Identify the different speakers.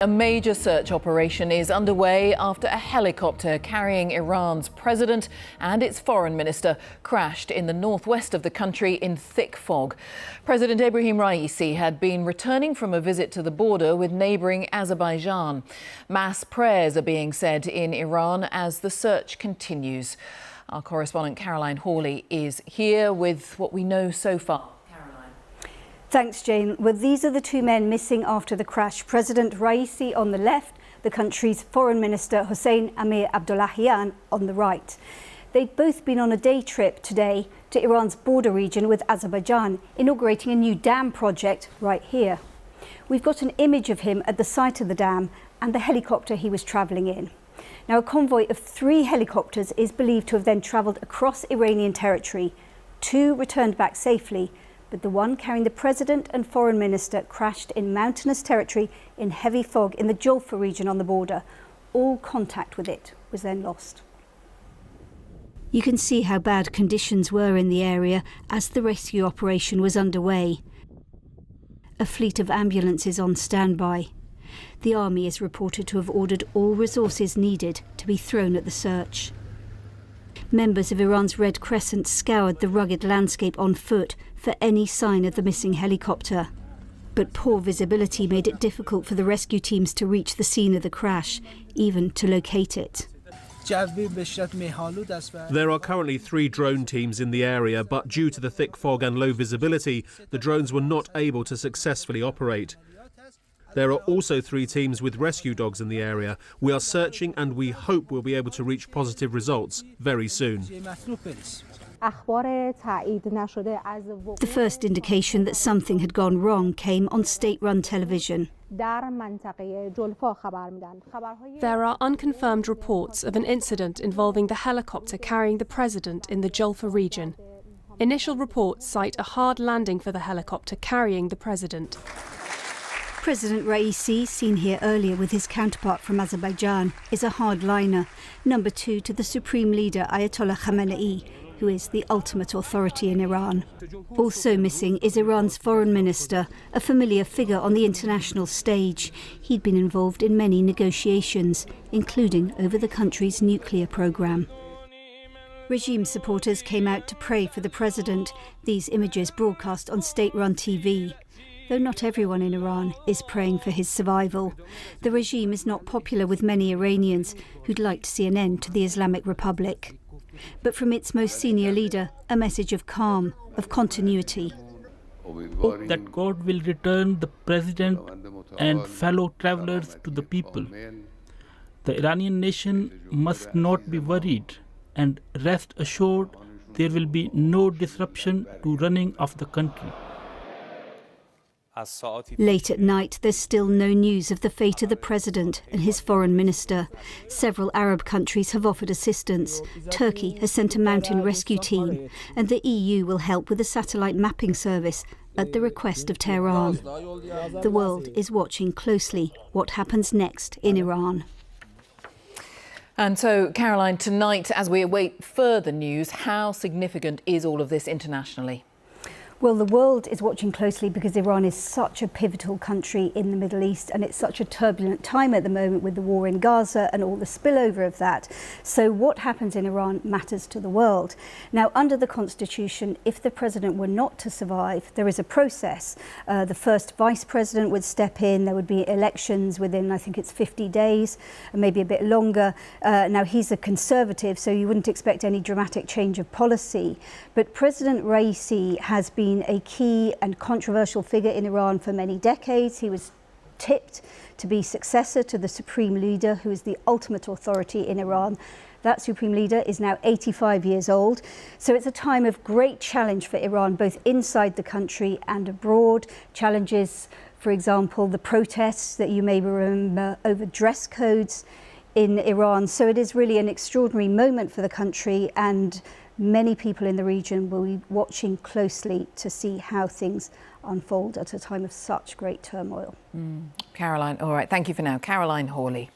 Speaker 1: A major search operation is underway after a helicopter carrying Iran's president and its foreign minister crashed in the northwest of the country in thick fog. President Ebrahim Raisi had been returning from a visit to the border with neighbouring Azerbaijan. Mass prayers are being said in Iran as the search continues. Our correspondent Caroline Hawley is here with what we know so far.
Speaker 2: Thanks, Jane. Well, these are the two men missing after the crash. President Raisi on the left, the country's foreign minister Hossein Amir Abdollahian on the right. They'd both been on a day trip today to Iran's border region with Azerbaijan, inaugurating a new dam project right here. We've got an image of him at the site of the dam and the helicopter he was travelling in. Now, a convoy of 3 helicopters is believed to have then travelled across Iranian territory. 2 returned back safely, but the one carrying the president and foreign minister crashed in mountainous territory in heavy fog in the Julfa region on the border. All contact with it was then lost. You can see how bad conditions were in the area as the rescue operation was underway. A fleet of ambulances on standby. The army is reported to have ordered all resources needed to be thrown at the search. Members of Iran's Red Crescent scoured the rugged landscape on foot for any sign of the missing helicopter. But poor visibility made it difficult for the rescue teams to reach the scene of the crash, even to locate it.
Speaker 3: There are currently 3 drone teams in the area, but due to the thick fog and low visibility, the drones were not able to successfully operate. There are also 3 teams with rescue dogs in the area. We are searching and we hope we'll be able to reach positive results very soon.
Speaker 2: The first indication that something had gone wrong came on state-run television.
Speaker 4: There are unconfirmed reports of an incident involving the helicopter carrying the president in the Julfa region. Initial reports cite a hard landing for the helicopter carrying the president.
Speaker 2: President Raisi, seen here earlier with his counterpart from Azerbaijan, is a hardliner, number 2 to the supreme leader Ayatollah Khamenei, who is the ultimate authority in Iran. Also missing is Iran's foreign minister, a familiar figure on the international stage. He'd been involved in many negotiations, including over the country's nuclear program. Regime supporters came out to pray for the president, these images broadcast on state-run TV. Though not everyone in Iran is praying for his survival. The regime is not popular with many Iranians who'd like to see an end to the Islamic Republic. But from its most senior leader, a message of calm, of continuity.
Speaker 5: Hope that God will return the president and fellow travelers to the people. The Iranian nation must not be worried, and rest assured there will be no disruption to running of the country.
Speaker 2: Late at night, there's still no news of the fate of the president and his foreign minister. Several Arab countries have offered assistance. Turkey has sent a mountain rescue team, and the EU will help with a satellite mapping service at the request of Tehran. The world is watching closely what happens next in Iran.
Speaker 1: And so, Caroline, tonight, as we await further news, how significant is all of this internationally?
Speaker 2: Well, the world is watching closely because Iran is such a pivotal country in the Middle East, and it's such a turbulent time at the moment with the war in Gaza and all the spillover of that. So what happens in Iran matters to the world. Now, under the constitution, if the president were not to survive, there is a process. The first vice president would step in. There would be elections within, I think it's 50 days, maybe a bit longer. Now, he's a conservative, so you wouldn't expect any dramatic change of policy. But President Raisi has been a key and controversial figure in Iran for many decades. He was tipped to be successor to the supreme leader, who is the ultimate authority in Iran. That supreme leader is now 85 years old. So it's a time of great challenge for Iran, both inside the country and abroad. Challenges, for example, the protests that you may remember over dress codes in Iran. So it is really an extraordinary moment for the country, and many people in the region will be watching closely to see how things unfold at a time of such great turmoil.
Speaker 1: Caroline, all right, thank you for now. Caroline Hawley.